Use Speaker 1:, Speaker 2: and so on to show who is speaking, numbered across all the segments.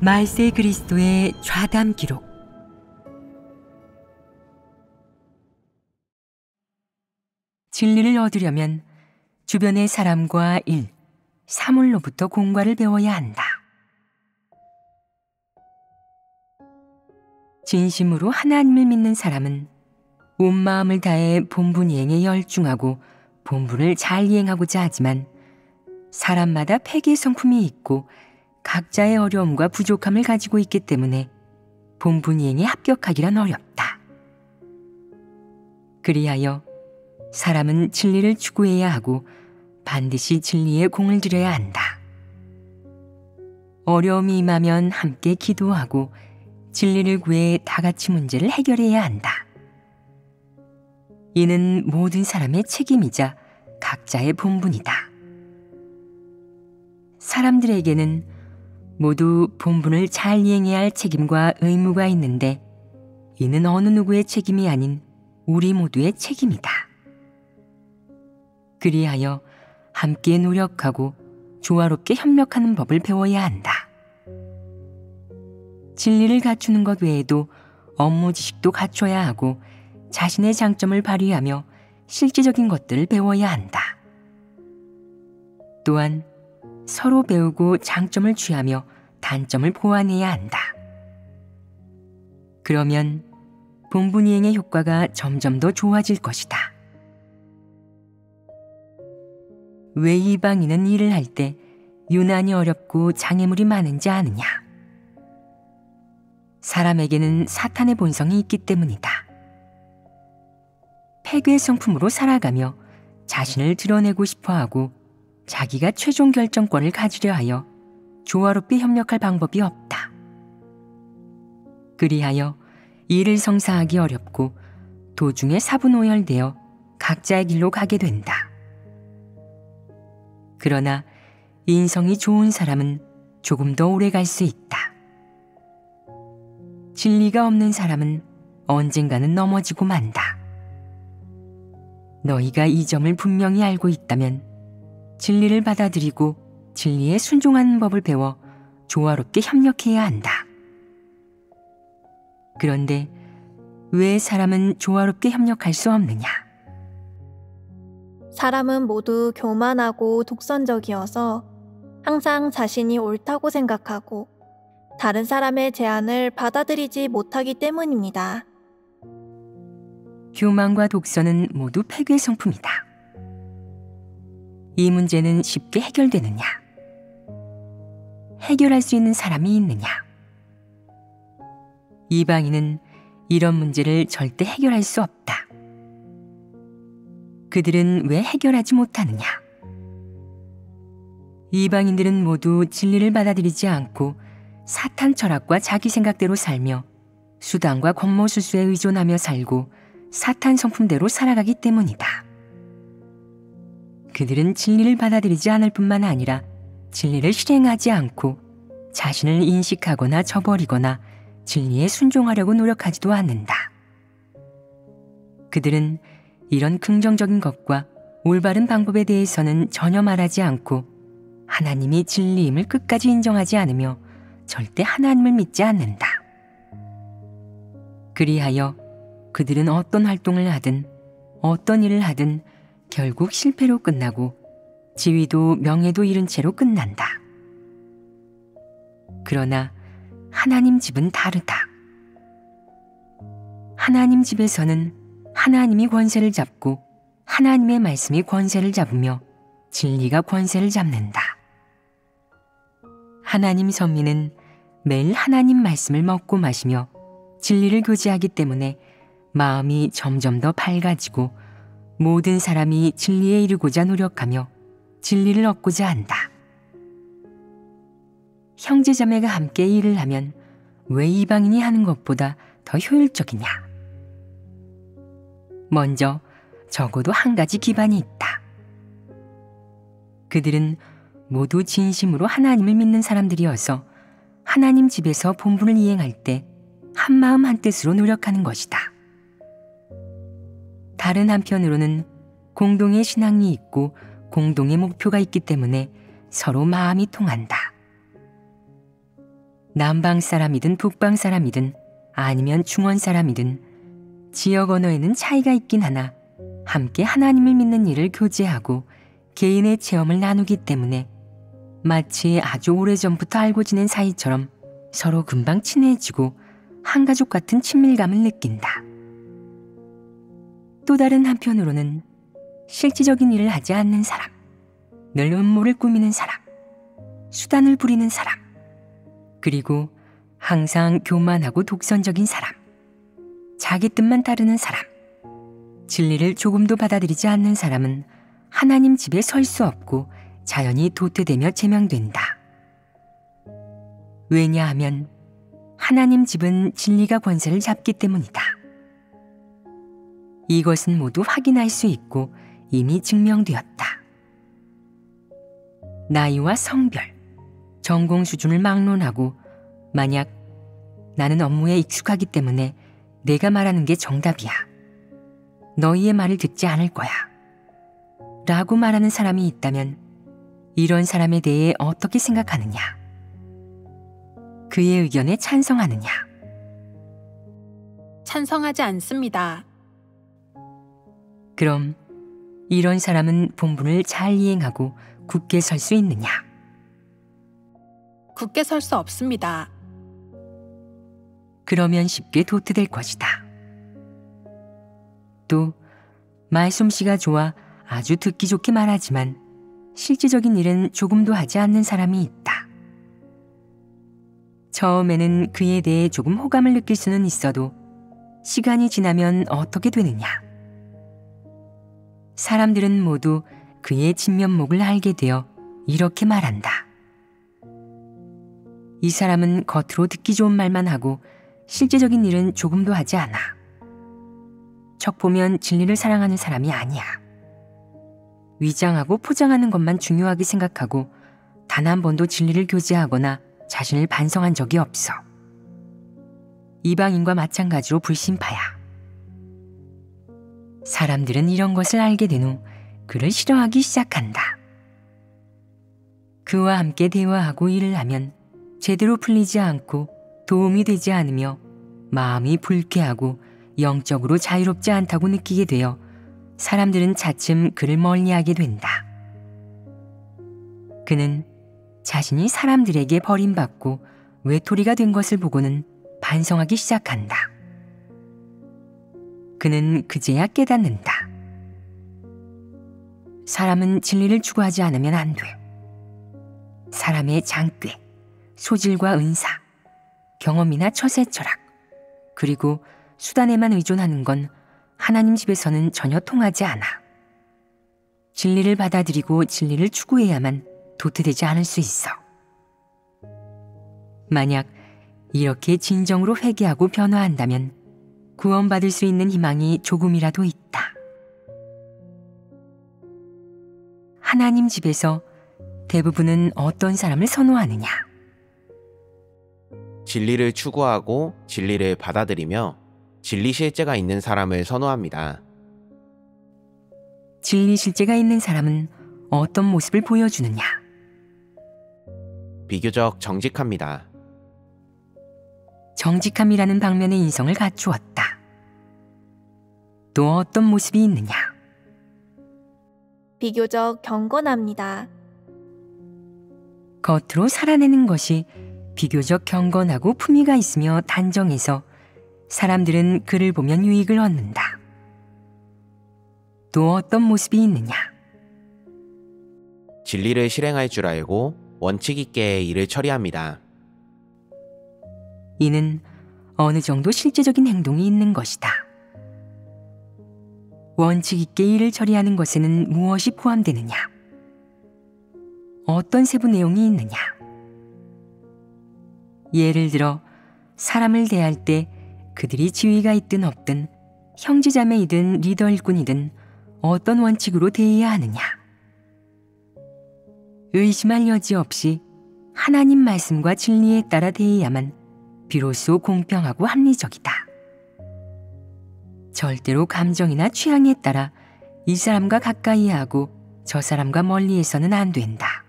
Speaker 1: 말세 그리스도의 좌담 기록. 진리를 얻으려면 주변의 사람과 일, 사물로부터 공과를 배워야 한다. 진심으로 하나님을 믿는 사람은 온 마음을 다해 본분 이행에 열중하고 본분을 잘 이행하고자 하지만 사람마다 폐기의 성품이 있고 각자의 어려움과 부족함을 가지고 있기 때문에 본분 이행에 합격하기란 어렵다. 그리하여 사람은 진리를 추구해야 하고 반드시 진리에 공을 들여야 한다. 어려움이 임하면 함께 기도하고 진리를 구해 다 같이 문제를 해결해야 한다. 이는 모든 사람의 책임이자 각자의 본분이다. 사람들에게는 모두 본분을 잘 이행해야 할 책임과 의무가 있는데 이는 어느 누구의 책임이 아닌 우리 모두의 책임이다. 그리하여 함께 노력하고 조화롭게 협력하는 법을 배워야 한다. 진리를 갖추는 것 외에도 업무 지식도 갖춰야 하고 자신의 장점을 발휘하며 실질적인 것들을 배워야 한다. 또한 서로 배우고 장점을 취하며 단점을 보완해야 한다. 그러면 본분 이행의 효과가 점점 더 좋아질 것이다. 왜 이방인은 일을 할 때 유난히 어렵고 장애물이 많은지 아느냐? 사람에게는 사탄의 본성이 있기 때문이다. 폐괴의 성품으로 살아가며 자신을 드러내고 싶어하고 자기가 최종 결정권을 가지려 하여 조화롭게 협력할 방법이 없다. 그리하여 일을 성사하기 어렵고 도중에 사분오열되어 각자의 길로 가게 된다. 그러나 인성이 좋은 사람은 조금 더 오래 갈 수 있다. 진리가 없는 사람은 언젠가는 넘어지고 만다. 너희가 이 점을 분명히 알고 있다면 진리를 받아들이고 진리에 순종하는 법을 배워 조화롭게 협력해야 한다. 그런데 왜 사람은 조화롭게 협력할 수 없느냐?
Speaker 2: 사람은 모두 교만하고 독선적이어서 항상 자신이 옳다고 생각하고 다른 사람의 제안을 받아들이지 못하기 때문입니다.
Speaker 1: 교만과 독선은 모두 폐괴의 성품이다. 이 문제는 쉽게 해결되느냐? 해결할 수 있는 사람이 있느냐? 이방인은 이런 문제를 절대 해결할 수 없다. 그들은 왜 해결하지 못하느냐? 이방인들은 모두 진리를 받아들이지 않고 사탄 철학과 자기 생각대로 살며 수단과 권모술수에 의존하며 살고 사탄 성품대로 살아가기 때문이다. 그들은 진리를 받아들이지 않을 뿐만 아니라 진리를 실행하지 않고 자신을 인식하거나 저버리거나 진리에 순종하려고 노력하지도 않는다. 그들은 이런 긍정적인 것과 올바른 방법에 대해서는 전혀 말하지 않고 하나님이 진리임을 끝까지 인정하지 않으며 절대 하나님을 믿지 않는다. 그리하여 그들은 어떤 활동을 하든 어떤 일을 하든 결국 실패로 끝나고 지위도 명예도 잃은 채로 끝난다. 그러나 하나님 집은 다르다. 하나님 집에서는 하나님이 권세를 잡고 하나님의 말씀이 권세를 잡으며 진리가 권세를 잡는다. 하나님 선민은 매일 하나님 말씀을 먹고 마시며 진리를 교제하기 때문에 마음이 점점 더 밝아지고 모든 사람이 진리에 이르고자 노력하며 진리를 얻고자 한다. 형제자매가 함께 일을 하면 왜 이방인이 하는 것보다 더 효율적이냐? 먼저 적어도 한 가지 기반이 있다. 그들은 모두 진심으로 하나님을 믿는 사람들이어서 하나님 집에서 본분을 이행할 때 한마음 한뜻으로 노력하는 것이다. 다른 한편으로는 공동의 신앙이 있고 공동의 목표가 있기 때문에 서로 마음이 통한다. 남방 사람이든 북방 사람이든 아니면 중원 사람이든 지역 언어에는 차이가 있긴 하나 함께 하나님을 믿는 일을 교제하고 개인의 체험을 나누기 때문에 마치 아주 오래전부터 알고 지낸 사이처럼 서로 금방 친해지고 한 가족 같은 친밀감을 느낀다. 또 다른 한편으로는 실질적인 일을 하지 않는 사람, 늘 음모를 꾸미는 사람, 수단을 부리는 사람, 그리고 항상 교만하고 독선적인 사람, 자기 뜻만 따르는 사람, 진리를 조금도 받아들이지 않는 사람은 하나님 집에 설 수 없고 자연히 도태되며 제명된다. 왜냐하면 하나님 집은 진리가 권세를 잡기 때문이다. 이것은 모두 확인할 수 있고 이미 증명되었다. 나이와 성별, 전공 수준을 막론하고 만약 나는 업무에 익숙하기 때문에 내가 말하는 게 정답이야. 너희의 말을 듣지 않을 거야. 라고 말하는 사람이 있다면 이런 사람에 대해 어떻게 생각하느냐? 그의 의견에 찬성하느냐?
Speaker 3: 찬성하지 않습니다.
Speaker 1: 그럼 이런 사람은 본분을 잘 이행하고 굳게 설 수 있느냐?
Speaker 3: 굳게 설 수 없습니다.
Speaker 1: 그러면 쉽게 도태될 것이다. 또 말솜씨가 좋아 아주 듣기 좋게 말하지만 실질적인 일은 조금도 하지 않는 사람이 있다. 처음에는 그에 대해 조금 호감을 느낄 수는 있어도 시간이 지나면 어떻게 되느냐? 사람들은 모두 그의 진면목을 알게 되어 이렇게 말한다. 이 사람은 겉으로 듣기 좋은 말만 하고 실제적인 일은 조금도 하지 않아. 척 보면 진리를 사랑하는 사람이 아니야. 위장하고 포장하는 것만 중요하게 생각하고 단 한 번도 진리를 교제하거나 자신을 반성한 적이 없어. 이방인과 마찬가지로 불신파야. 사람들은 이런 것을 알게 된 후 그를 싫어하기 시작한다. 그와 함께 대화하고 일을 하면 제대로 풀리지 않고 도움이 되지 않으며 마음이 불쾌하고 영적으로 자유롭지 않다고 느끼게 되어 사람들은 차츰 그를 멀리하게 된다. 그는 자신이 사람들에게 버림받고 외톨이가 된 것을 보고는 반성하기 시작한다. 그는 그제야 깨닫는다. 사람은 진리를 추구하지 않으면 안 돼. 사람의 장괴, 소질과 은사, 경험이나 처세 철학, 그리고 수단에만 의존하는 건 하나님 집에서는 전혀 통하지 않아. 진리를 받아들이고 진리를 추구해야만 도태되지 않을 수 있어. 만약 이렇게 진정으로 회개하고 변화한다면 구원받을 수 있는 희망이 조금이라도 있다. 하나님 집에서 대부분은 어떤 사람을 선호하느냐?
Speaker 4: 진리를 추구하고 진리를 받아들이며 진리 실제가 있는 사람을 선호합니다.
Speaker 1: 진리 실제가 있는 사람은 어떤 모습을 보여주느냐?
Speaker 4: 비교적 정직합니다.
Speaker 1: 정직함이라는 방면의 인성을 갖추었다. 또 어떤 모습이 있느냐?
Speaker 2: 비교적 경건합니다.
Speaker 1: 겉으로 살아내는 것이 비교적 경건하고 품위가 있으며 단정해서 사람들은 그를 보면 유익을 얻는다. 또 어떤 모습이 있느냐?
Speaker 4: 진리를 실행할 줄 알고 원칙 있게 일을 처리합니다.
Speaker 1: 이는 어느 정도 실제적인 행동이 있는 것이다. 원칙 있게 일을 처리하는 것에는 무엇이 포함되느냐? 어떤 세부 내용이 있느냐? 예를 들어 사람을 대할 때 그들이 지위가 있든 없든 형제자매이든 리더 일꾼이든 어떤 원칙으로 대해야 하느냐? 의심할 여지 없이 하나님 말씀과 진리에 따라 대해야만 비로소 공평하고 합리적이다. 절대로 감정이나 취향에 따라 이 사람과 가까이 하고 저 사람과 멀리 해서는 안 된다.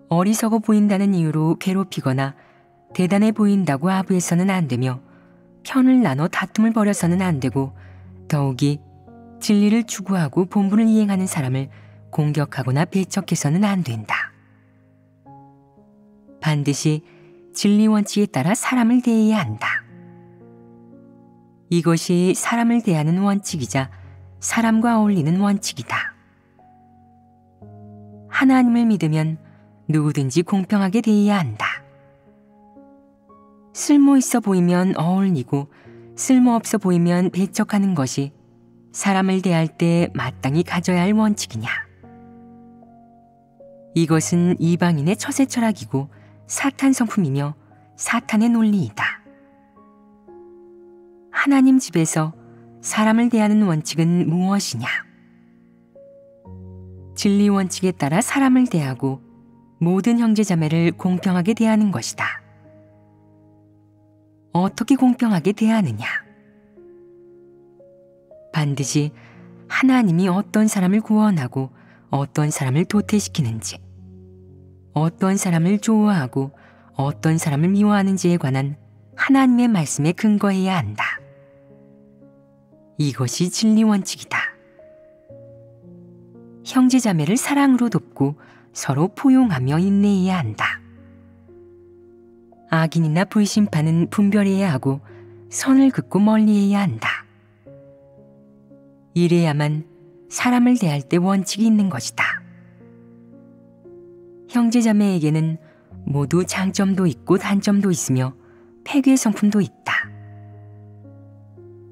Speaker 1: 어리석어 보인다는 이유로 괴롭히거나 대단해 보인다고 아부해서는 안 되며 편을 나눠 다툼을 벌여서는 안 되고 더욱이 진리를 추구하고 본분을 이행하는 사람을 공격하거나 배척해서는 안 된다. 반드시 진리 원칙에 따라 사람을 대해야 한다. 이것이 사람을 대하는 원칙이자 사람과 어울리는 원칙이다. 하나님을 믿으면 누구든지 공평하게 대해야 한다. 쓸모있어 보이면 어울리고 쓸모없어 보이면 배척하는 것이 사람을 대할 때 마땅히 가져야 할 원칙이냐. 이것은 이방인의 처세 철학이고 사탄 성품이며 사탄의 논리이다. 하나님 집에서 사람을 대하는 원칙은 무엇이냐? 진리 원칙에 따라 사람을 대하고 모든 형제자매를 공평하게 대하는 것이다. 어떻게 공평하게 대하느냐? 반드시 하나님이 어떤 사람을 구원하고 어떤 사람을 도태시키는지, 어떤 사람을 좋아하고 어떤 사람을 미워하는지에 관한 하나님의 말씀에 근거해야 한다. 이것이 진리 원칙이다. 형제자매를 사랑으로 돕고 서로 포용하며 인내해야 한다. 악인이나 불심파는 분별해야 하고 선을 긋고 멀리해야 한다. 이래야만 사람을 대할 때 원칙이 있는 것이다. 형제자매에게는 모두 장점도 있고 단점도 있으며 폐괴 성품도 있다.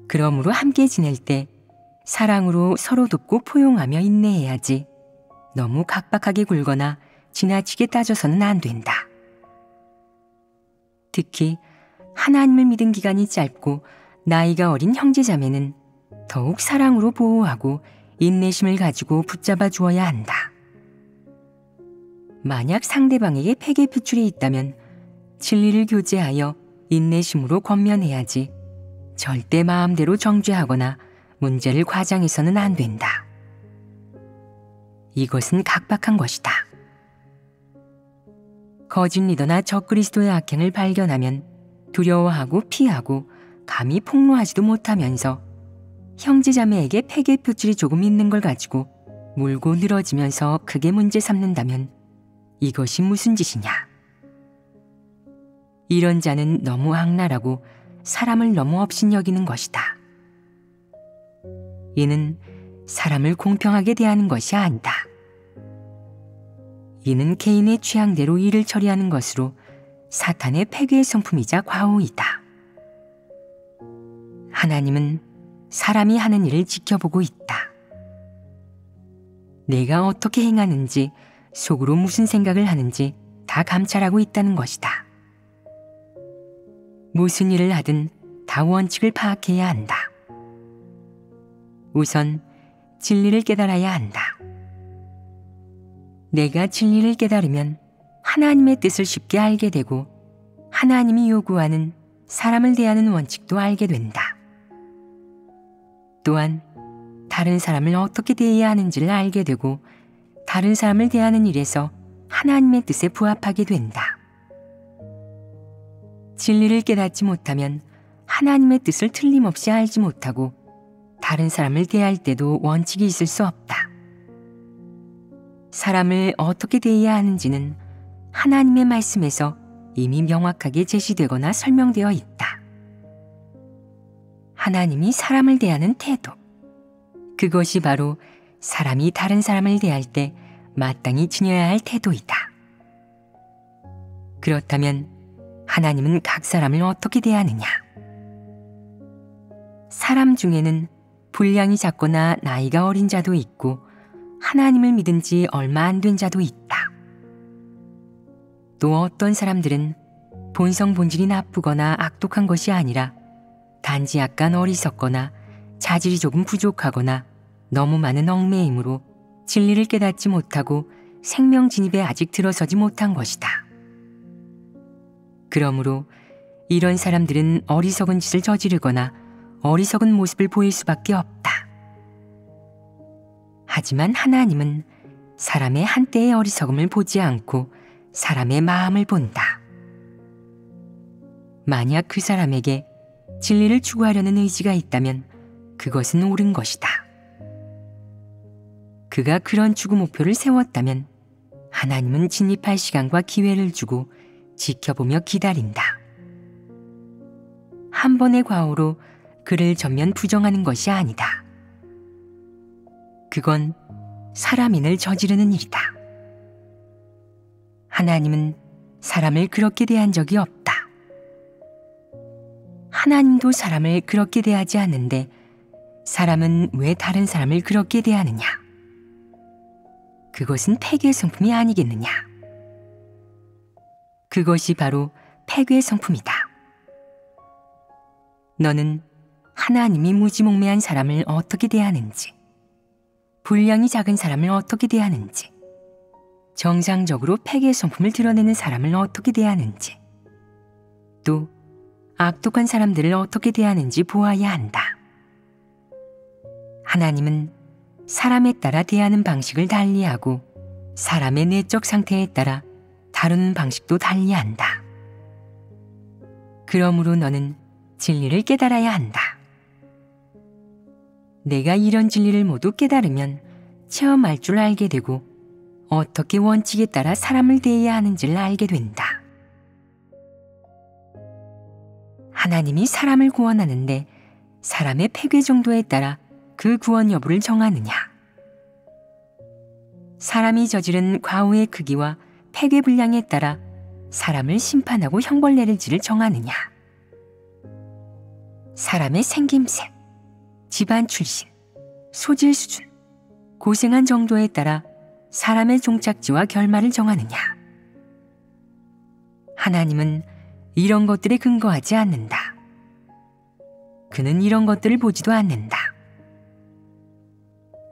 Speaker 1: 그러므로 함께 지낼 때 사랑으로 서로 돕고 포용하며 인내해야지 너무 각박하게 굴거나 지나치게 따져서는 안 된다. 특히 하나님을 믿은 기간이 짧고 나이가 어린 형제자매는 더욱 사랑으로 보호하고 인내심을 가지고 붙잡아 주어야 한다. 만약 상대방에게 폐괴 표출이 있다면 진리를 교제하여 인내심으로 권면해야지 절대 마음대로 정죄하거나 문제를 과장해서는 안 된다. 이것은 각박한 것이다. 거짓 리더나 적그리스도의 악행을 발견하면 두려워하고 피하고 감히 폭로하지도 못하면서 형제자매에게 폐괴 표출이 조금 있는 걸 가지고 물고 늘어지면서 크게 문제 삼는다면 이것이 무슨 짓이냐? 이런 자는 너무 악랄하고 사람을 너무 업신여기는 것이다. 이는 사람을 공평하게 대하는 것이 아니다. 이는 개인의 취향대로 일을 처리하는 것으로 사탄의 폐괴의 성품이자 과오이다. 하나님은 사람이 하는 일을 지켜보고 있다. 내가 어떻게 행하는지, 속으로 무슨 생각을 하는지 다 감찰하고 있다는 것이다. 무슨 일을 하든 다 원칙을 파악해야 한다. 우선 진리를 깨달아야 한다. 내가 진리를 깨달으면 하나님의 뜻을 쉽게 알게 되고 하나님이 요구하는 사람을 대하는 원칙도 알게 된다. 또한 다른 사람을 어떻게 대해야 하는지를 알게 되고 다른 사람을 대하는 일에서 하나님의 뜻에 부합하게 된다. 진리를 깨닫지 못하면 하나님의 뜻을 틀림없이 알지 못하고 다른 사람을 대할 때도 원칙이 있을 수 없다. 사람을 어떻게 대해야 하는지는 하나님의 말씀에서 이미 명확하게 제시되거나 설명되어 있다. 하나님이 사람을 대하는 태도, 그것이 바로 사람이 다른 사람을 대할 때 마땅히 지녀야 할 태도이다. 그렇다면 하나님은 각 사람을 어떻게 대하느냐? 사람 중에는 분량이 작거나 나이가 어린 자도 있고 하나님을 믿은 지 얼마 안 된 자도 있다. 또 어떤 사람들은 본성 본질이 나쁘거나 악독한 것이 아니라 단지 약간 어리석거나 자질이 조금 부족하거나 너무 많은 얽매임으로 진리를 깨닫지 못하고 생명 진입에 아직 들어서지 못한 것이다. 그러므로 이런 사람들은 어리석은 짓을 저지르거나 어리석은 모습을 보일 수밖에 없다. 하지만 하나님은 사람의 한때의 어리석음을 보지 않고 사람의 마음을 본다. 만약 그 사람에게 진리를 추구하려는 의지가 있다면 그것은 옳은 것이다. 그가 그런 추구 목표를 세웠다면 하나님은 진입할 시간과 기회를 주고 지켜보며 기다린다. 한 번의 과오로 그를 전면 부정하는 것이 아니다. 그건 사람인을 저지르는 일이다. 하나님은 사람을 그렇게 대한 적이 없다. 하나님도 사람을 그렇게 대하지 않는데 사람은 왜 다른 사람을 그렇게 대하느냐? 그것은 폐괴의 성품이 아니겠느냐? 그것이 바로 폐괴의 성품이다. 너는 하나님이 무지몽매한 사람을 어떻게 대하는지, 분량이 작은 사람을 어떻게 대하는지, 정상적으로 폐괴의 성품을 드러내는 사람을 어떻게 대하는지, 또 악독한 사람들을 어떻게 대하는지 보아야 한다. 하나님은 사람에 따라 대하는 방식을 달리하고 사람의 내적 상태에 따라 다루는 방식도 달리한다. 그러므로 너는 진리를 깨달아야 한다. 내가 이런 진리를 모두 깨달으면 체험할 줄 알게 되고 어떻게 원칙에 따라 사람을 대해야 하는지를 알게 된다. 하나님이 사람을 구원하는데 사람의 폐괴 정도에 따라 그 구원 여부를 정하느냐? 사람이 저지른 과오의 크기와 폐괴 분량에 따라 사람을 심판하고 형벌 내릴지를 정하느냐? 사람의 생김새, 집안 출신, 소질 수준, 고생한 정도에 따라 사람의 종착지와 결말을 정하느냐? 하나님은 이런 것들에 근거하지 않는다. 그는 이런 것들을 보지도 않는다.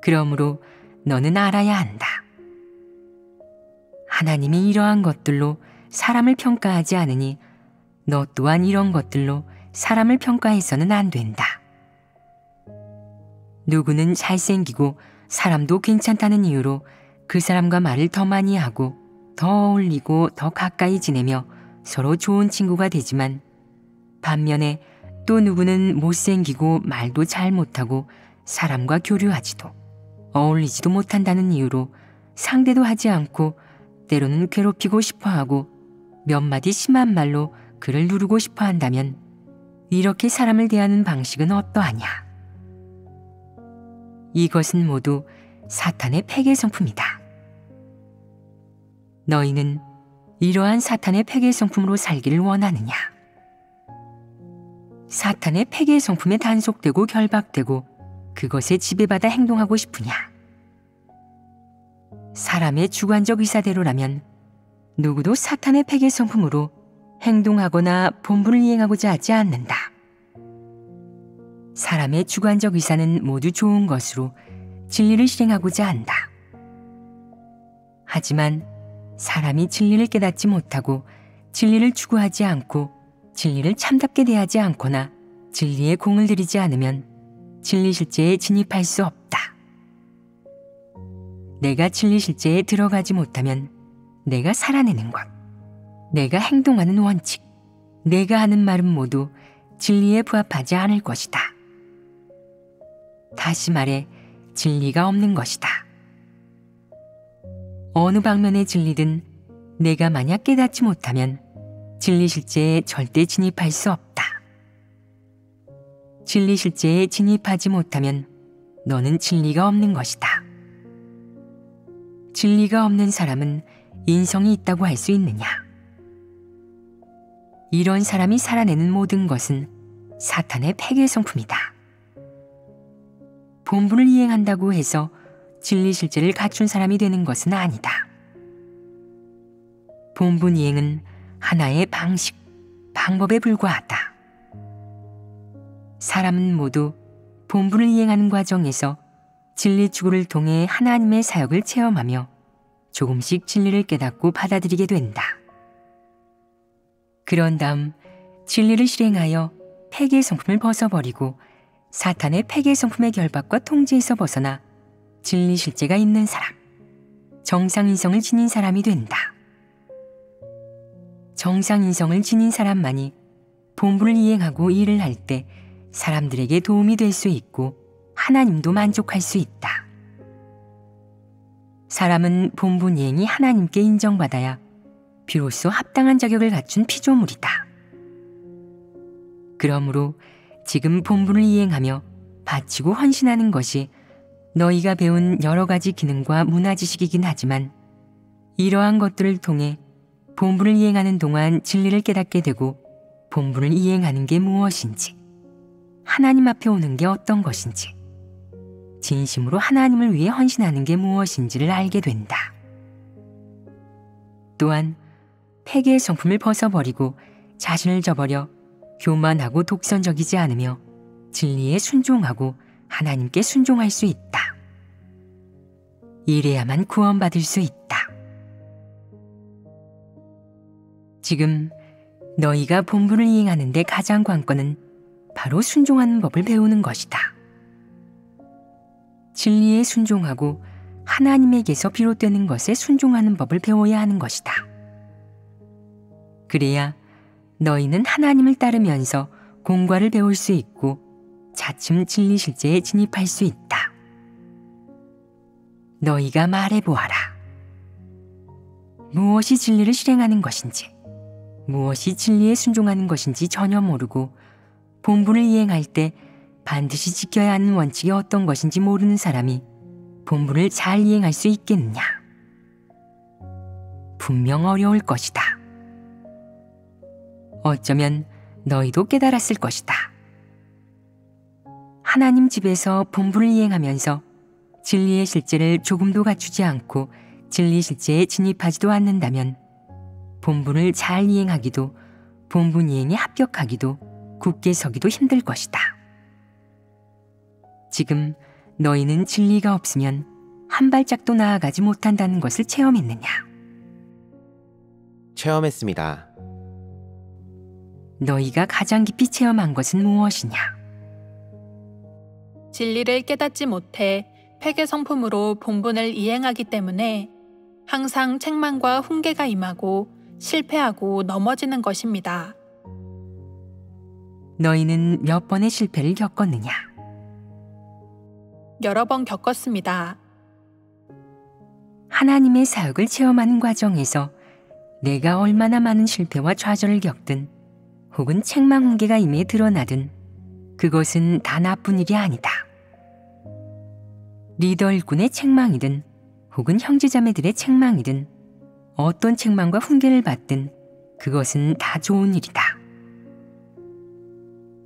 Speaker 1: 그러므로 너는 알아야 한다. 하나님이 이러한 것들로 사람을 평가하지 않으니 너 또한 이런 것들로 사람을 평가해서는 안 된다. 누구는 잘생기고 사람도 괜찮다는 이유로 그 사람과 말을 더 많이 하고 더 어울리고 더 가까이 지내며 서로 좋은 친구가 되지만 반면에 또 누구는 못생기고 말도 잘 못하고 사람과 교류하지도 어울리지도 못한다는 이유로 상대도 하지 않고 때로는 괴롭히고 싶어하고 몇 마디 심한 말로 그를 누르고 싶어 한다면 이렇게 사람을 대하는 방식은 어떠하냐? 이것은 모두 사탄의 폐괴 성품이다. 너희는 이러한 사탄의 폐괴 성품으로 살기를 원하느냐? 사탄의 폐괴 성품에 단속되고 결박되고 그것에 지배받아 행동하고 싶으냐? 사람의 주관적 의사대로라면 누구도 사탄의 폐괴 성품으로 행동하거나 본분을 이행하고자 하지 않는다. 사람의 주관적 의사는 모두 좋은 것으로 진리를 실행하고자 한다. 하지만 사람이 진리를 깨닫지 못하고 진리를 추구하지 않고 진리를 참답게 대하지 않거나 진리에 공을 들이지 않으면 진리 실제에 진입할 수 없다. 내가 진리 실제에 들어가지 못하면 내가 살아내는 것, 내가 행동하는 원칙, 내가 하는 말은 모두 진리에 부합하지 않을 것이다. 다시 말해 진리가 없는 것이다. 어느 방면의 진리든 내가 만약 깨닫지 못하면 진리 실제에 절대 진입할 수 없다. 진리 실제에 진입하지 못하면 너는 진리가 없는 것이다. 진리가 없는 사람은 인성이 있다고 할 수 있느냐? 이런 사람이 살아내는 모든 것은 사탄의 폐괴 성품이다. 본분을 이행한다고 해서 진리 실제를 갖춘 사람이 되는 것은 아니다. 본분 이행은 하나의 방식, 방법에 불과하다. 사람은 모두 본분을 이행하는 과정에서 진리 추구를 통해 하나님의 사역을 체험하며 조금씩 진리를 깨닫고 받아들이게 된다. 그런 다음 진리를 실행하여 폐괴 성품을 벗어버리고 사탄의 폐괴 성품의 결박과 통제에서 벗어나 진리 실제가 있는 사람, 정상인성을 지닌 사람이 된다. 정상인성을 지닌 사람만이 본분을 이행하고 일을 할 때 사람들에게 도움이 될 수 있고 하나님도 만족할 수 있다. 사람은 본분 이행이 하나님께 인정받아야 비로소 합당한 자격을 갖춘 피조물이다. 그러므로 지금 본분을 이행하며 바치고 헌신하는 것이 너희가 배운 여러 가지 기능과 문화 지식이긴 하지만 이러한 것들을 통해 본분을 이행하는 동안 진리를 깨닫게 되고 본분을 이행하는 게 무엇인지, 하나님 앞에 오는 게 어떤 것인지, 진심으로 하나님을 위해 헌신하는 게 무엇인지를 알게 된다. 또한 폐기의 성품을 벗어버리고 자신을 저버려 교만하고 독선적이지 않으며 진리에 순종하고 하나님께 순종할 수 있다. 이래야만 구원받을 수 있다. 지금 너희가 본분을 이행하는 데 가장 관건은 바로 순종하는 법을 배우는 것이다. 진리에 순종하고 하나님에게서 비롯되는 것에 순종하는 법을 배워야 하는 것이다. 그래야 너희는 하나님을 따르면서 공과를 배울 수 있고 차츰 진리 실제에 진입할 수 있다. 너희가 말해보아라. 무엇이 진리를 실행하는 것인지, 무엇이 진리에 순종하는 것인지 전혀 모르고 본분을 이행할 때 반드시 지켜야 하는 원칙이 어떤 것인지 모르는 사람이 본분을 잘 이행할 수 있겠느냐? 분명 어려울 것이다. 어쩌면 너희도 깨달았을 것이다. 하나님 집에서 본분을 이행하면서 진리의 실제를 조금도 갖추지 않고 진리 실제에 진입하지도 않는다면 본분을 잘 이행하기도 본분 이행에 합격하기도 굳게 서기도 힘들 것이다. 지금 너희는 진리가 없으면 한 발짝도 나아가지 못한다는 것을 체험했느냐?
Speaker 4: 체험했습니다.
Speaker 1: 너희가 가장 깊이 체험한 것은 무엇이냐?
Speaker 3: 진리를 깨닫지 못해 폐계 성품으로 본분을 이행하기 때문에 항상 책망과 훈계가 임하고 실패하고 넘어지는 것입니다.
Speaker 1: 너희는 몇 번의 실패를 겪었느냐?
Speaker 3: 여러 번 겪었습니다.
Speaker 1: 하나님의 사역을 체험하는 과정에서 내가 얼마나 많은 실패와 좌절을 겪든 혹은 책망 훈계가 임해 드러나든 그것은 다 나쁜 일이 아니다. 리더 일꾼의 책망이든 혹은 형제자매들의 책망이든 어떤 책망과 훈계를 받든 그것은 다 좋은 일이다.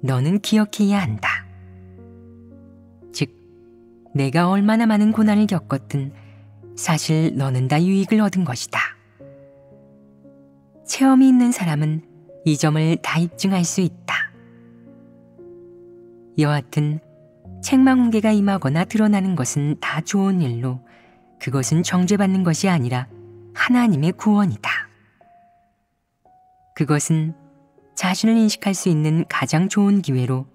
Speaker 1: 너는 기억해야 한다. 즉, 내가 얼마나 많은 고난을 겪었든 사실 너는 다 유익을 얻은 것이다. 체험이 있는 사람은 이 점을 다 입증할 수 있다. 여하튼 책망 훈계가 임하거나 드러나는 것은 다 좋은 일로 그것은 정죄받는 것이 아니라 하나님의 구원이다. 그것은 자신을 인식할 수 있는 가장 좋은 기회로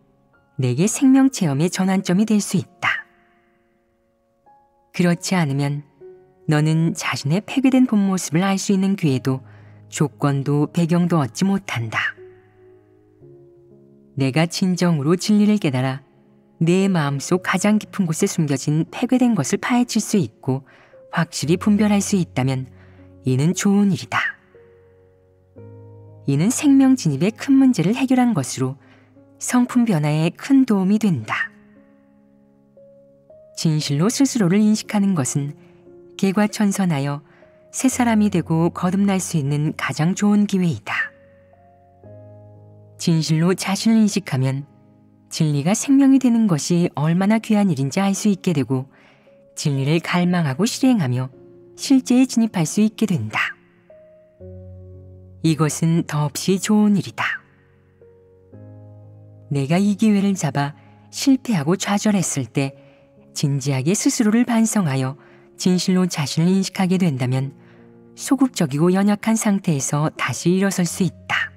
Speaker 1: 내게 생명 체험의 전환점이 될 수 있다. 그렇지 않으면 너는 자신의 폐괴된 본 모습을 알 수 있는 기회도 조건도 배경도 얻지 못한다. 내가 진정으로 진리를 깨달아 내 마음속 가장 깊은 곳에 숨겨진 폐괴된 것을 파헤칠 수 있고 확실히 분별할 수 있다면 이는 좋은 일이다. 이는 생명 진입의 큰 문제를 해결한 것으로 성품 변화에 큰 도움이 된다. 진실로 스스로를 인식하는 것은 개과천선하여 새 사람이 되고 거듭날 수 있는 가장 좋은 기회이다. 진실로 자신을 인식하면 진리가 생명이 되는 것이 얼마나 귀한 일인지 알 수 있게 되고 진리를 갈망하고 실행하며 실제에 진입할 수 있게 된다. 이것은 더없이 좋은 일이다. 내가 이 기회를 잡아 실패하고 좌절했을 때 진지하게 스스로를 반성하여 진실로 자신을 인식하게 된다면 소극적이고 연약한 상태에서 다시 일어설 수 있다.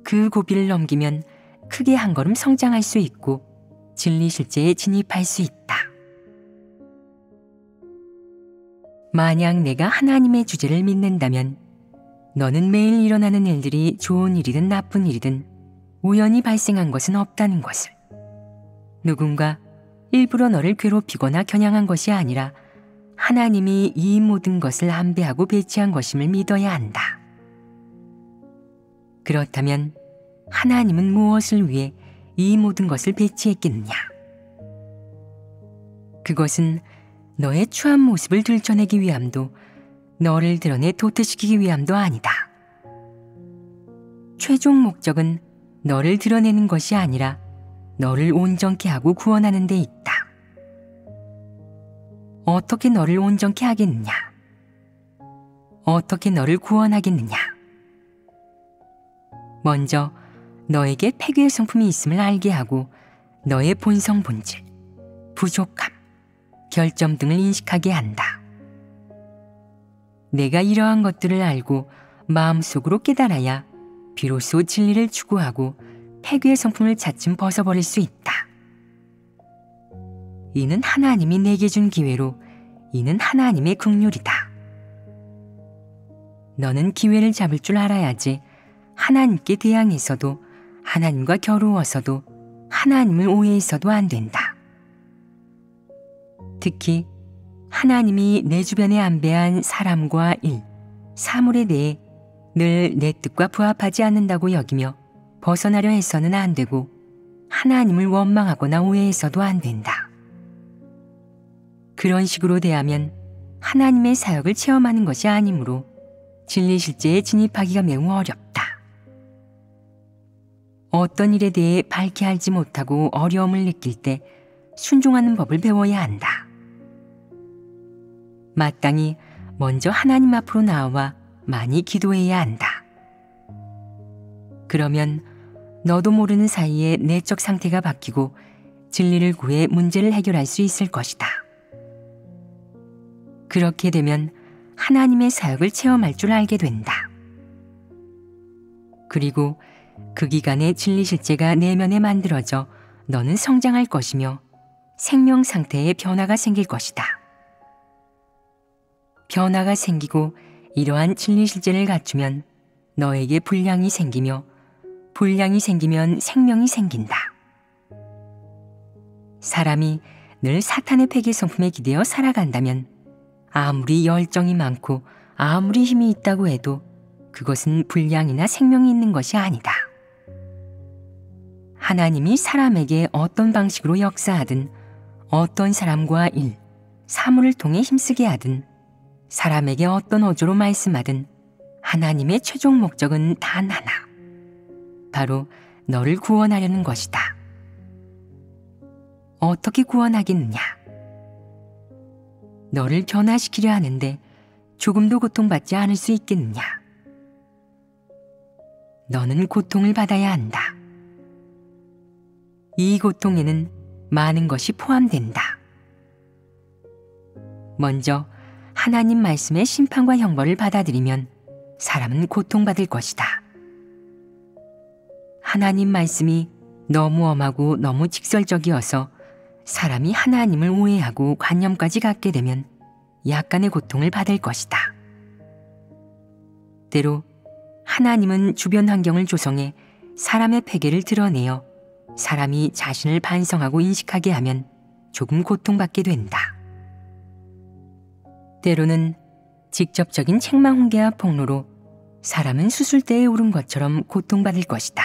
Speaker 1: 그 고비를 넘기면 크게 한 걸음 성장할 수 있고 진리 실제에 진입할 수 있다. 만약 내가 하나님의 주제를 믿는다면 너는 매일 일어나는 일들이 좋은 일이든 나쁜 일이든 우연히 발생한 것은 없다는 것을, 누군가 일부러 너를 괴롭히거나 겨냥한 것이 아니라 하나님이 이 모든 것을 안배하고 배치한 것임을 믿어야 한다. 그렇다면 하나님은 무엇을 위해 이 모든 것을 배치했겠느냐? 그것은 너의 추한 모습을 들춰내기 위함도 너를 드러내 도태시키기 위함도 아니다. 최종 목적은 너를 드러내는 것이 아니라 너를 온전케 하고 구원하는 데 있다. 어떻게 너를 온전케 하겠느냐? 어떻게 너를 구원하겠느냐? 먼저 너에게 폐괴의 성품이 있음을 알게 하고 너의 본성 본질, 부족함, 결점 등을 인식하게 한다. 내가 이러한 것들을 알고 마음속으로 깨달아야 비로소 진리를 추구하고 폐괴의 성품을 차츰 벗어버릴 수 있다. 이는 하나님이 내게 준 기회로, 이는 하나님의 긍휼이다. 너는 기회를 잡을 줄 알아야지 하나님께 대항해서도, 하나님과 겨루어서도, 하나님을 오해해서도 안 된다. 특히 하나님이 내 주변에 안배한 사람과 일, 사물에 대해 늘 내 뜻과 부합하지 않는다고 여기며 벗어나려 해서는 안 되고, 하나님을 원망하거나 오해해서도 안 된다. 그런 식으로 대하면 하나님의 사역을 체험하는 것이 아니므로 진리 실제에 진입하기가 매우 어렵다. 어떤 일에 대해 밝히 알지 못하고 어려움을 느낄 때 순종하는 법을 배워야 한다. 마땅히 먼저 하나님 앞으로 나와 많이 기도해야 한다. 그러면 너도 모르는 사이에 내적 상태가 바뀌고 진리를 구해 문제를 해결할 수 있을 것이다. 그렇게 되면 하나님의 사역을 체험할 줄 알게 된다. 그리고 그 기간에 진리 실제가 내면에 만들어져 너는 성장할 것이며 생명 상태에 변화가 생길 것이다. 변화가 생기고 이러한 진리 실제를 갖추면 너에게 분량이 생기며, 분량이 생기면 생명이 생긴다. 사람이 늘 사탄의 폐괴 성품에 기대어 살아간다면 아무리 열정이 많고 아무리 힘이 있다고 해도 그것은 분량이나 생명이 있는 것이 아니다. 하나님이 사람에게 어떤 방식으로 역사하든, 어떤 사람과 일, 사물을 통해 힘쓰게 하든, 사람에게 어떤 어조로 말씀하든 하나님의 최종 목적은 단 하나, 바로 너를 구원하려는 것이다. 어떻게 구원하겠느냐? 너를 변화시키려 하는데 조금도 고통받지 않을 수 있겠느냐? 너는 고통을 받아야 한다. 이 고통에는 많은 것이 포함된다. 먼저 하나님 말씀의 심판과 형벌을 받아들이면 사람은 고통받을 것이다. 하나님 말씀이 너무 엄하고 너무 직설적이어서 사람이 하나님을 오해하고 관념까지 갖게 되면 약간의 고통을 받을 것이다. 때로 하나님은 주변 환경을 조성해 사람의 폐괴를 드러내어 사람이 자신을 반성하고 인식하게 하면 조금 고통받게 된다. 때로는 직접적인 책망 훈계와 폭로로 사람은 수술대에 오른 것처럼 고통받을 것이다.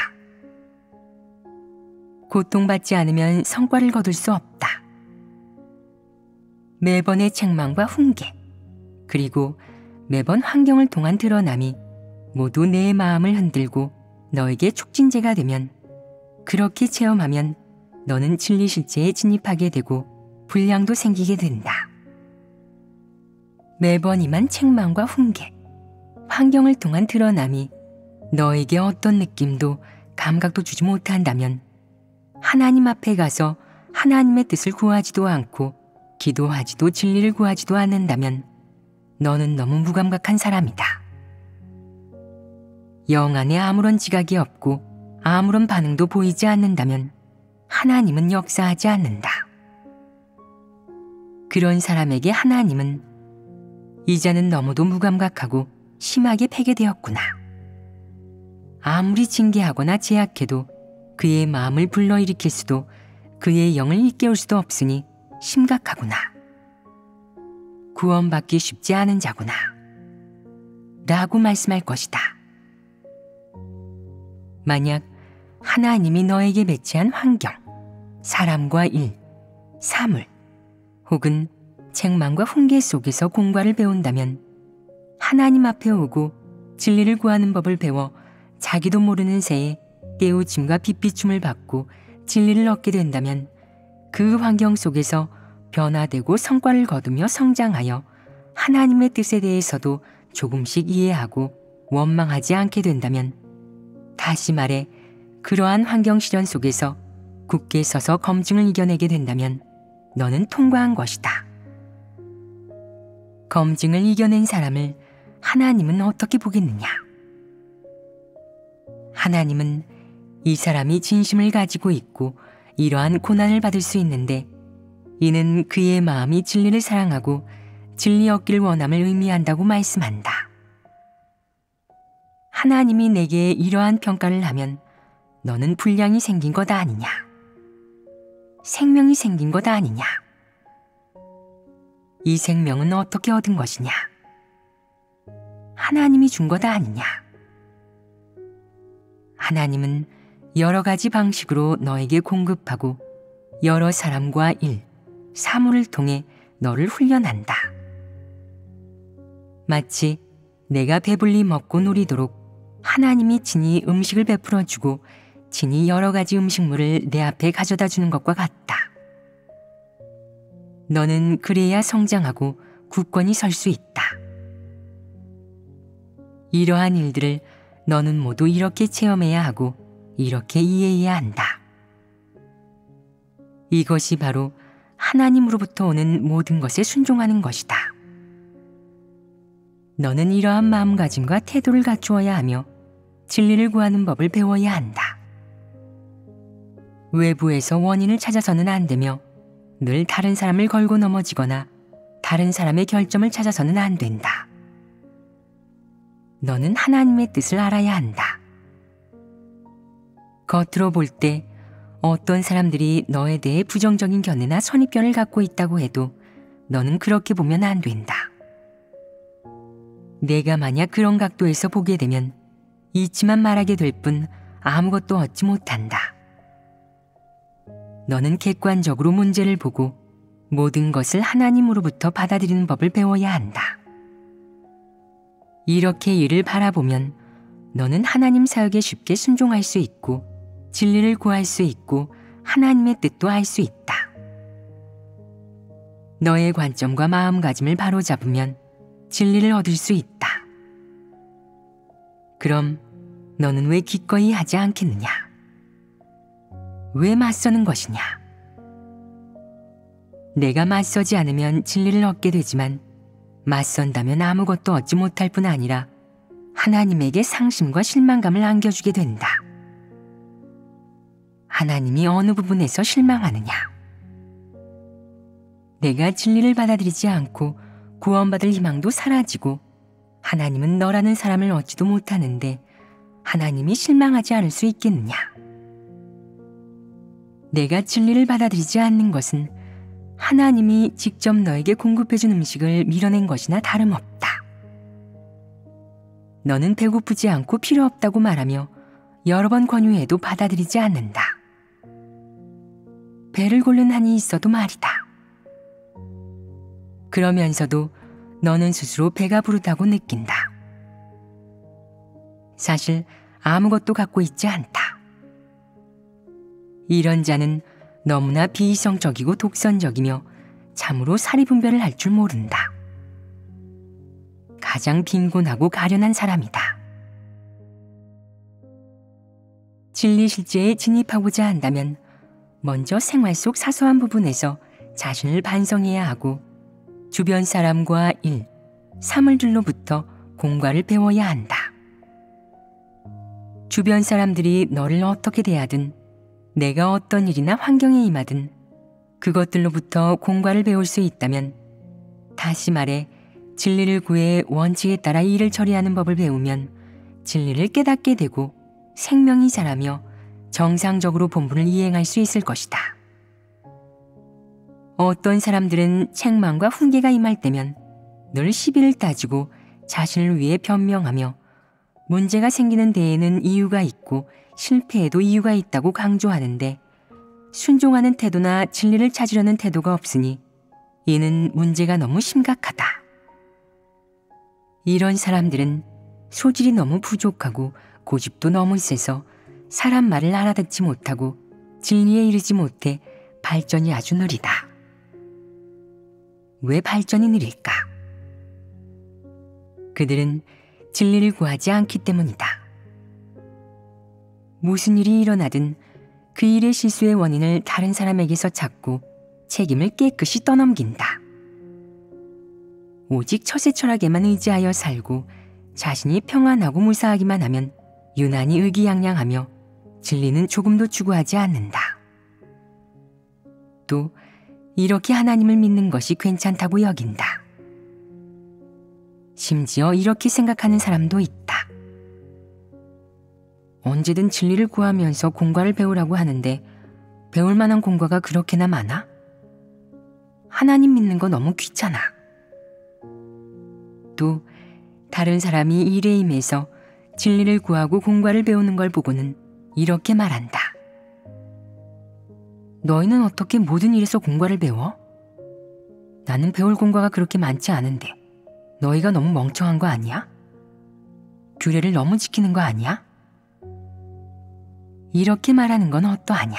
Speaker 1: 고통받지 않으면 성과를 거둘 수 없다. 매번의 책망과 훈계, 그리고 매번 환경을 통한 드러남이 모두 내 마음을 흔들고 너에게 촉진제가 되면, 그렇게 체험하면 너는 진리 실제에 진입하게 되고 분량도 생기게 된다. 매번 임한 책망과 훈계, 환경을 통한 드러남이 너에게 어떤 느낌도 감각도 주지 못한다면 하나님 앞에 가서 하나님의 뜻을 구하지도 않고 기도하지도 진리를 구하지도 않는다면 너는 너무 무감각한 사람이다. 영 안에 아무런 지각이 없고 아무런 반응도 보이지 않는다면 하나님은 역사하지 않는다. 그런 사람에게 하나님은 이자는 너무도 무감각하고 심하게 폐괴되었구나. 아무리 징계하거나 제약해도 그의 마음을 불러일으킬 수도 그의 영을 일깨울 수도 없으니 심각하구나. 구원받기 쉽지 않은 자구나. 라고 말씀할 것이다. 만약 하나님이 너에게 배치한 환경, 사람과 일, 사물, 혹은 책망과 훈계 속에서 공과를 배운다면 하나님 앞에 오고 진리를 구하는 법을 배워 자기도 모르는 새에 깨우침과 빛비춤을 받고 진리를 얻게 된다면 그 환경 속에서 변화되고 성과를 거두며 성장하여 하나님의 뜻에 대해서도 조금씩 이해하고 원망하지 않게 된다면, 다시 말해 그러한 환경 실현 속에서 굳게 서서 검증을 이겨내게 된다면 너는 통과한 것이다. 검증을 이겨낸 사람을 하나님은 어떻게 보겠느냐? 하나님은 이 사람이 진심을 가지고 있고 이러한 고난을 받을 수 있는데 이는 그의 마음이 진리를 사랑하고 진리 얻기를 원함을 의미한다고 말씀한다. 하나님이 내게 이러한 평가를 하면 너는 분량이 생긴 것 아니냐? 생명이 생긴 것 아니냐? 이 생명은 어떻게 얻은 것이냐? 하나님이 준 것 아니냐? 하나님은 여러 가지 방식으로 너에게 공급하고 여러 사람과 일, 사물을 통해 너를 훈련한다. 마치 내가 배불리 먹고 누리도록 하나님이 친히 음식을 베풀어주고 친히 여러 가지 음식물을 내 앞에 가져다 주는 것과 같다. 너는 그래야 성장하고 굳건히 설 수 있다. 이러한 일들을 너는 모두 이렇게 체험해야 하고 이렇게 이해해야 한다. 이것이 바로 하나님으로부터 오는 모든 것에 순종하는 것이다. 너는 이러한 마음가짐과 태도를 갖추어야 하며 진리를 구하는 법을 배워야 한다. 외부에서 원인을 찾아서는 안 되며 늘 다른 사람을 걸고 넘어지거나 다른 사람의 결점을 찾아서는 안 된다. 너는 하나님의 뜻을 알아야 한다. 겉으로 볼 때 어떤 사람들이 너에 대해 부정적인 견해나 선입견을 갖고 있다고 해도 너는 그렇게 보면 안 된다. 내가 만약 그런 각도에서 보게 되면 잊지만 말하게 될 뿐 아무것도 얻지 못한다. 너는 객관적으로 문제를 보고 모든 것을 하나님으로부터 받아들이는 법을 배워야 한다. 이렇게 이를 바라보면 너는 하나님 사역에 쉽게 순종할 수 있고 진리를 구할 수 있고 하나님의 뜻도 알 수 있다. 너의 관점과 마음가짐을 바로잡으면 진리를 얻을 수 있다. 그럼 너는 왜 기꺼이 하지 않겠느냐? 왜 맞서는 것이냐? 내가 맞서지 않으면 진리를 얻게 되지만 맞선다면 아무것도 얻지 못할 뿐 아니라 하나님에게 상심과 실망감을 안겨주게 된다. 하나님이 어느 부분에서 실망하느냐? 내가 진리를 받아들이지 않고 구원받을 희망도 사라지고 하나님은 너라는 사람을 얻지도 못하는데 하나님이 실망하지 않을 수 있겠느냐? 내가 진리를 받아들이지 않는 것은 하나님이 직접 너에게 공급해준 음식을 밀어낸 것이나 다름없다. 너는 배고프지 않고 필요 없다고 말하며 여러 번 권유해도 받아들이지 않는다. 배를 고른 한이 있어도 말이다. 그러면서도 너는 스스로 배가 부르다고 느낀다. 사실 아무것도 갖고 있지 않다. 이런 자는 너무나 비이성적이고 독선적이며 참으로 사리분별을 할 줄 모른다. 가장 빈곤하고 가련한 사람이다. 진리 실제에 진입하고자 한다면 먼저 생활 속 사소한 부분에서 자신을 반성해야 하고 주변 사람과 일, 사물들로부터 공과를 배워야 한다. 주변 사람들이 너를 어떻게 대하든 내가 어떤 일이나 환경에 임하든 그것들로부터 공과를 배울 수 있다면, 다시 말해 진리를 구해 원칙에 따라 일을 처리하는 법을 배우면 진리를 깨닫게 되고 생명이 자라며 정상적으로 본분을 이행할 수 있을 것이다. 어떤 사람들은 책망과 훈계가 임할 때면 늘 시비를 따지고 자신을 위해 변명하며 문제가 생기는 데에는 이유가 있고 실패에도 이유가 있다고 강조하는데 순종하는 태도나 진리를 찾으려는 태도가 없으니 이는 문제가 너무 심각하다. 이런 사람들은 소질이 너무 부족하고 고집도 너무 세서 사람 말을 알아듣지 못하고 진리에 이르지 못해 발전이 아주 느리다. 왜 발전이 느릴까? 그들은 진리를 구하지 않기 때문이다. 무슨 일이 일어나든 그 일의 실수의 원인을 다른 사람에게서 찾고 책임을 깨끗이 떠넘긴다. 오직 처세철학에만 의지하여 살고 자신이 평안하고 무사하기만 하면 유난히 의기양양하며 진리는 조금도 추구하지 않는다. 또 이렇게 하나님을 믿는 것이 괜찮다고 여긴다. 심지어 이렇게 생각하는 사람도 있다. 언제든 진리를 구하면서 공과를 배우라고 하는데 배울 만한 공과가 그렇게나 많아? 하나님 믿는 거 너무 귀찮아. 또 다른 사람이 일에 임해서 진리를 구하고 공과를 배우는 걸 보고는 이렇게 말한다. 너희는 어떻게 모든 일에서 공과를 배워? 나는 배울 공과가 그렇게 많지 않은데 너희가 너무 멍청한 거 아니야? 규례를 너무 지키는 거 아니야? 이렇게 말하는 건 어떠하냐?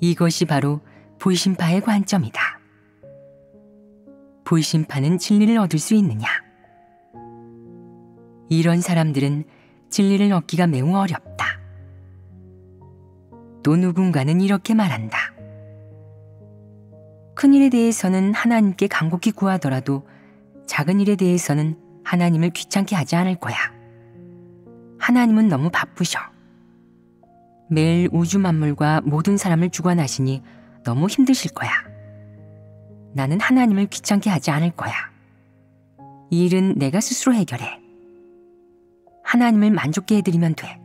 Speaker 1: 이것이 바로 불신파의 관점이다. 불신파는 진리를 얻을 수 있느냐? 이런 사람들은 진리를 얻기가 매우 어렵다. 또 누군가는 이렇게 말한다. 큰 일에 대해서는 하나님께 간곡히 구하더라도 작은 일에 대해서는 하나님을 귀찮게 하지 않을 거야. 하나님은 너무 바쁘셔. 매일 우주 만물과 모든 사람을 주관하시니 너무 힘드실 거야. 나는 하나님을 귀찮게 하지 않을 거야. 이 일은 내가 스스로 해결해. 하나님을 만족게 해드리면 돼.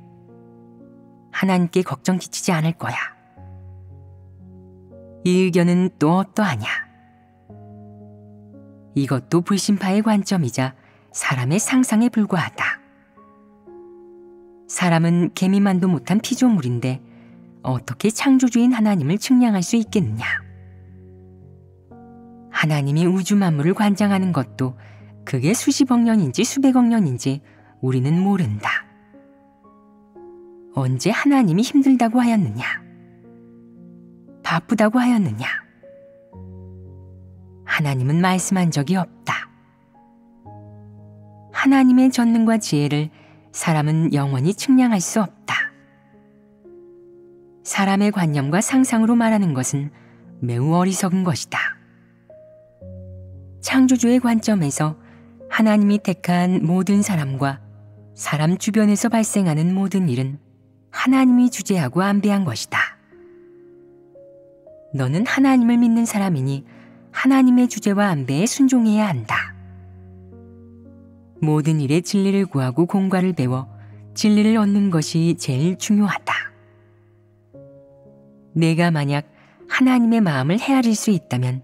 Speaker 1: 하나님께 걱정 끼치지 않을 거야. 이 의견은 또 어떠하냐? 이것도 불신파의 관점이자 사람의 상상에 불과하다. 사람은 개미만도 못한 피조물인데 어떻게 창조주인 하나님을 측량할 수 있겠느냐? 하나님이 우주 만물을 관장하는 것도 그게 수십억 년인지 수백억 년인지 우리는 모른다. 언제 하나님이 힘들다고 하였느냐? 바쁘다고 하였느냐? 하나님은 말씀한 적이 없다. 하나님의 전능과 지혜를 사람은 영원히 측량할 수 없다. 사람의 관념과 상상으로 말하는 것은 매우 어리석은 것이다. 창조주의 관점에서 하나님이 택한 모든 사람과 사람 주변에서 발생하는 모든 일은 하나님이 주재하고 안배한 것이다. 너는 하나님을 믿는 사람이니 하나님의 주재와 안배에 순종해야 한다. 모든 일에 진리를 구하고 공과를 배워 진리를 얻는 것이 제일 중요하다. 내가 만약 하나님의 마음을 헤아릴 수 있다면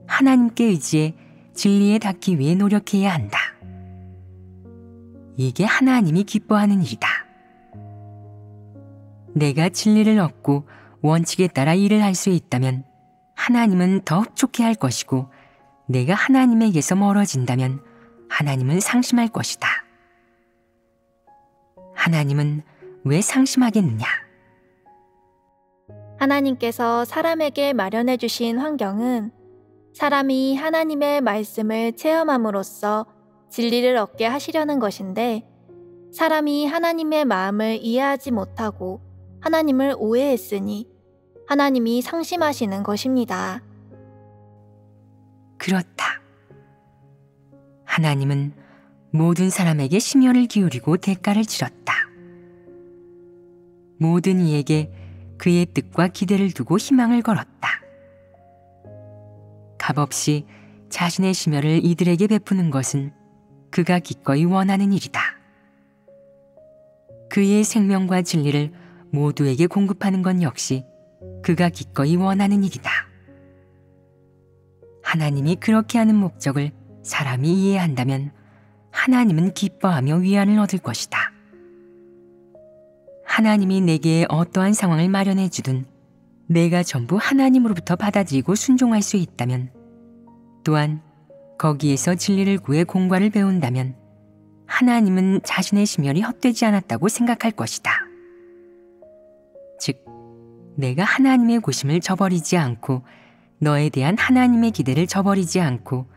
Speaker 1: 하나님께 의지해 진리에 닿기 위해 노력해야 한다. 이게 하나님이 기뻐하는 일이다. 내가 진리를 얻고 원칙에 따라 일을 할 수 있다면 하나님은 더 흡족해할 것이고 내가 하나님에게서 멀어진다면 하나님은 상심할 것이다. 하나님은 왜 상심하겠느냐?
Speaker 2: 하나님께서 사람에게 마련해 주신 환경은 사람이 하나님의 말씀을 체험함으로써 진리를 얻게 하시려는 것인데 사람이 하나님의 마음을 이해하지 못하고 하나님을 오해했으니 하나님이 상심하시는 것입니다.
Speaker 1: 그렇다. 하나님은 모든 사람에게 심혈을 기울이고 대가를 치렀다. 모든 이에게 그의 뜻과 기대를 두고 희망을 걸었다. 값없이 자신의 심혈을 이들에게 베푸는 것은 그가 기꺼이 원하는 일이다. 그의 생명과 진리를 모두에게 공급하는 건 역시 그가 기꺼이 원하는 일이다. 하나님이 그렇게 하는 목적을 사람이 이해한다면 하나님은 기뻐하며 위안을 얻을 것이다. 하나님이 내게 어떠한 상황을 마련해 주든 내가 전부 하나님으로부터 받아들이고 순종할 수 있다면, 또한 거기에서 진리를 구해 공과를 배운다면 하나님은 자신의 심혈이 헛되지 않았다고 생각할 것이다. 즉, 내가 하나님의 고심을 저버리지 않고 너에 대한 하나님의 기대를 저버리지 않고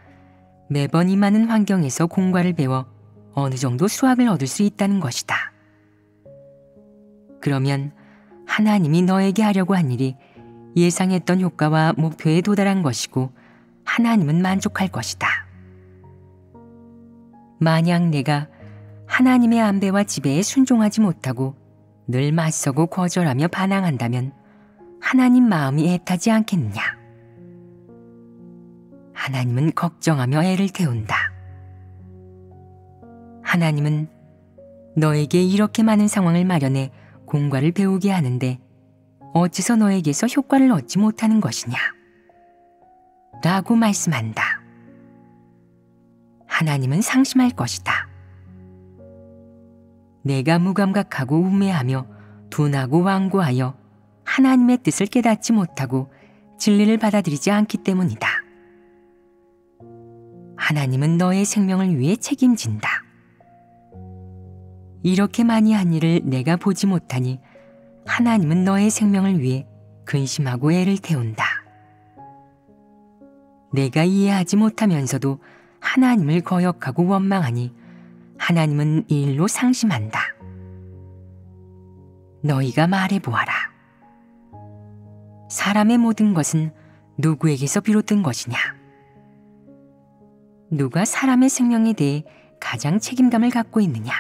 Speaker 1: 매번 임하는 환경에서 공과를 배워 어느 정도 수확을 얻을 수 있다는 것이다. 그러면 하나님이 너에게 하려고 한 일이 예상했던 효과와 목표에 도달한 것이고 하나님은 만족할 것이다. 만약 내가 하나님의 안배와 지배에 순종하지 못하고 늘 맞서고 거절하며 반항한다면 하나님 마음이 애타지 않겠느냐? 하나님은 걱정하며 애를 태운다. 하나님은 너에게 이렇게 많은 상황을 마련해 공과를 배우게 하는데 어째서 너에게서 효과를 얻지 못하는 것이냐? 라고 말씀한다. 하나님은 상심할 것이다. 내가 무감각하고 우매하며 둔하고 완고하여 하나님의 뜻을 깨닫지 못하고 진리를 받아들이지 않기 때문이다. 하나님은 너의 생명을 위해 책임진다. 이렇게 많이 한 일을 내가 보지 못하니 하나님은 너의 생명을 위해 근심하고 애를 태운다. 내가 이해하지 못하면서도 하나님을 거역하고 원망하니 하나님은 이 일로 상심한다. 너희가 말해보아라. 사람의 모든 것은 누구에게서 비롯된 것이냐? 누가 사람의 생명에 대해 가장 책임감을 갖고 있느냐?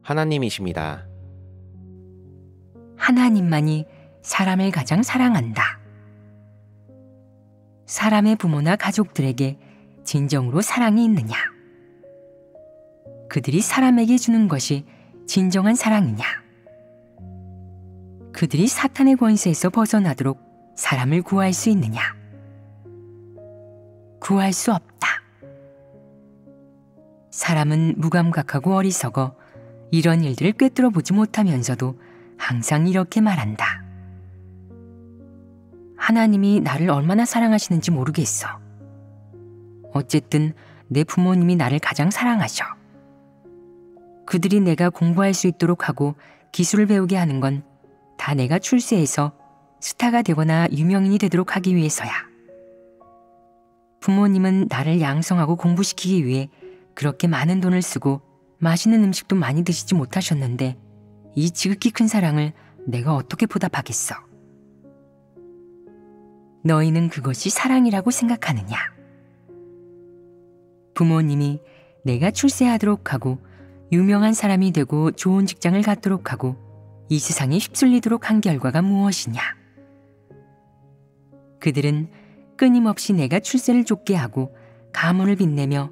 Speaker 4: 하나님이십니다.
Speaker 1: 하나님만이 사람을 가장 사랑한다. 사람의 부모나 가족들에게 진정으로 사랑이 있느냐? 그들이 사람에게 주는 것이 진정한 사랑이냐? 그들이 사탄의 권세에서 벗어나도록 사람을 구할 수 있느냐? 구할 수 없다. 사람은 무감각하고 어리석어 이런 일들을 꿰뚫어 보지 못하면서도 항상 이렇게 말한다. 하나님이 나를 얼마나 사랑하시는지 모르겠어. 어쨌든 내 부모님이 나를 가장 사랑하셔. 그들이 내가 공부할 수 있도록 하고 기술을 배우게 하는 건 다 내가 출세해서 스타가 되거나 유명인이 되도록 하기 위해서야. 부모님은 나를 양성하고 공부시키기 위해 그렇게 많은 돈을 쓰고 맛있는 음식도 많이 드시지 못하셨는데 이 지극히 큰 사랑을 내가 어떻게 보답하겠어? 너희는 그것이 사랑이라고 생각하느냐? 부모님이 내가 출세하도록 하고 유명한 사람이 되고 좋은 직장을 갖도록 하고 이 세상에 휩쓸리도록 한 결과가 무엇이냐? 그들은 끊임없이 내가 출세를 쫓게 하고 가문을 빛내며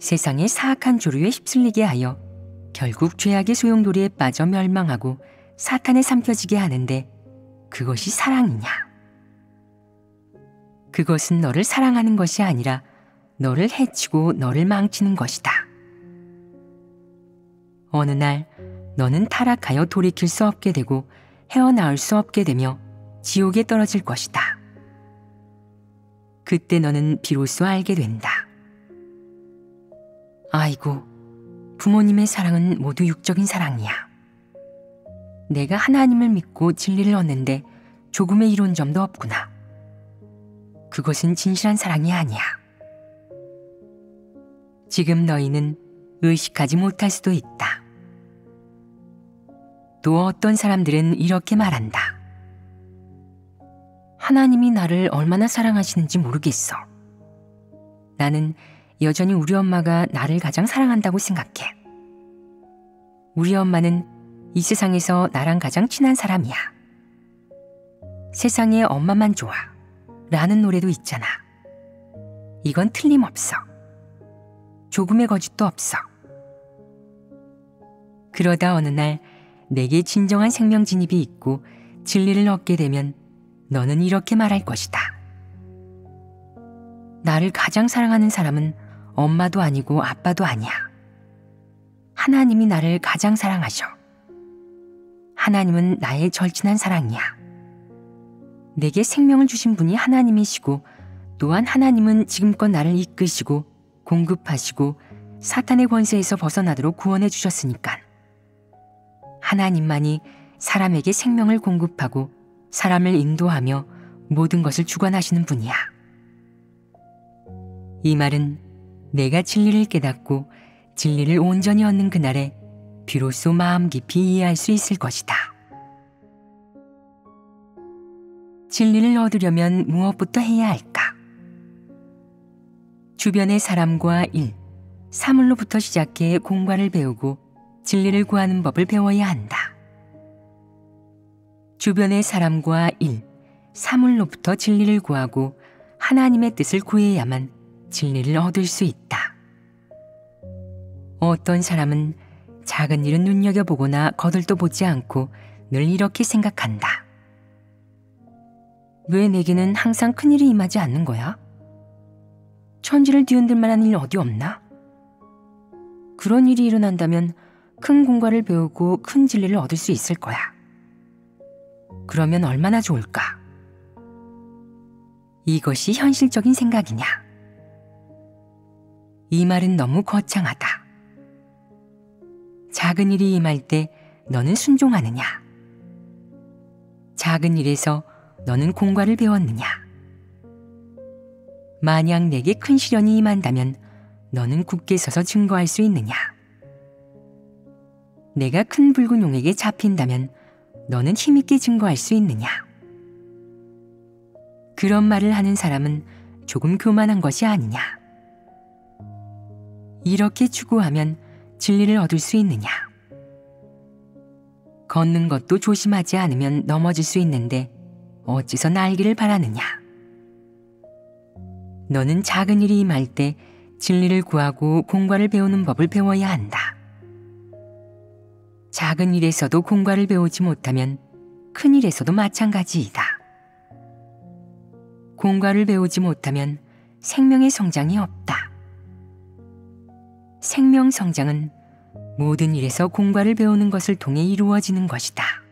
Speaker 1: 세상의 사악한 조류에 휩쓸리게 하여 결국 죄악의 소용돌이에 빠져 멸망하고 사탄에 삼켜지게 하는데 그것이 사랑이냐? 그것은 너를 사랑하는 것이 아니라 너를 해치고 너를 망치는 것이다. 어느 날 너는 타락하여 돌이킬 수 없게 되고 헤어나올 수 없게 되며 지옥에 떨어질 것이다. 그때 너는 비로소 알게 된다. 아이고, 부모님의 사랑은 모두 육적인 사랑이야. 내가 하나님을 믿고 진리를 얻는데 조금의 이로운 점도 없구나. 그것은 진실한 사랑이 아니야. 지금 너희는 의식하지 못할 수도 있다. 또 어떤 사람들은 이렇게 말한다. 하나님이 나를 얼마나 사랑하시는지 모르겠어. 나는 여전히 우리 엄마가 나를 가장 사랑한다고 생각해. 우리 엄마는 이 세상에서 나랑 가장 친한 사람이야. 세상에 엄마만 좋아 라는 노래도 있잖아. 이건 틀림없어. 조금의 거짓도 없어. 그러다 어느 날 내게 진정한 생명 진입이 있고 진리를 얻게 되면 너는 이렇게 말할 것이다. 나를 가장 사랑하는 사람은 엄마도 아니고 아빠도 아니야. 하나님이 나를 가장 사랑하셔. 하나님은 나의 절친한 사랑이야. 내게 생명을 주신 분이 하나님이시고 또한 하나님은 지금껏 나를 이끄시고 공급하시고 사탄의 권세에서 벗어나도록 구원해 주셨으니까. 하나님만이 사람에게 생명을 공급하고 사람을 인도하며 모든 것을 주관하시는 분이야. 이 말은 내가 진리를 깨닫고 진리를 온전히 얻는 그날에 비로소 마음 깊이 이해할 수 있을 것이다. 진리를 얻으려면 무엇부터 해야 할까? 주변의 사람과 일, 사물로부터 시작해 공과를 배우고 진리를 구하는 법을 배워야 한다. 주변의 사람과 일, 사물로부터 진리를 구하고 하나님의 뜻을 구해야만 진리를 얻을 수 있다. 어떤 사람은 작은 일은 눈여겨보거나 거들떠보지 않고 늘 이렇게 생각한다. 왜 내게는 항상 큰일이 임하지 않는 거야? 천지를 뒤흔들 만한 일 어디 없나? 그런 일이 일어난다면 큰 공과를 배우고 큰 진리를 얻을 수 있을 거야. 그러면 얼마나 좋을까? 이것이 현실적인 생각이냐? 이 말은 너무 거창하다. 작은 일이 임할 때 너는 순종하느냐? 작은 일에서 너는 공과를 배웠느냐? 만약 내게 큰 시련이 임한다면 너는 굳게 서서 증거할 수 있느냐? 내가 큰 붉은 용에게 잡힌다면 너는 힘있게 증거할 수 있느냐? 그런 말을 하는 사람은 조금 교만한 것이 아니냐? 이렇게 추구하면 진리를 얻을 수 있느냐? 걷는 것도 조심하지 않으면 넘어질 수 있는데 어째서 날기를 바라느냐? 너는 작은 일이 임할 때 진리를 구하고 공과를 배우는 법을 배워야 한다. 작은 일에서도 공과를 배우지 못하면 큰 일에서도 마찬가지이다. 공과를 배우지 못하면 생명의 성장이 없다. 생명 성장은 모든 일에서 공과를 배우는 것을 통해 이루어지는 것이다.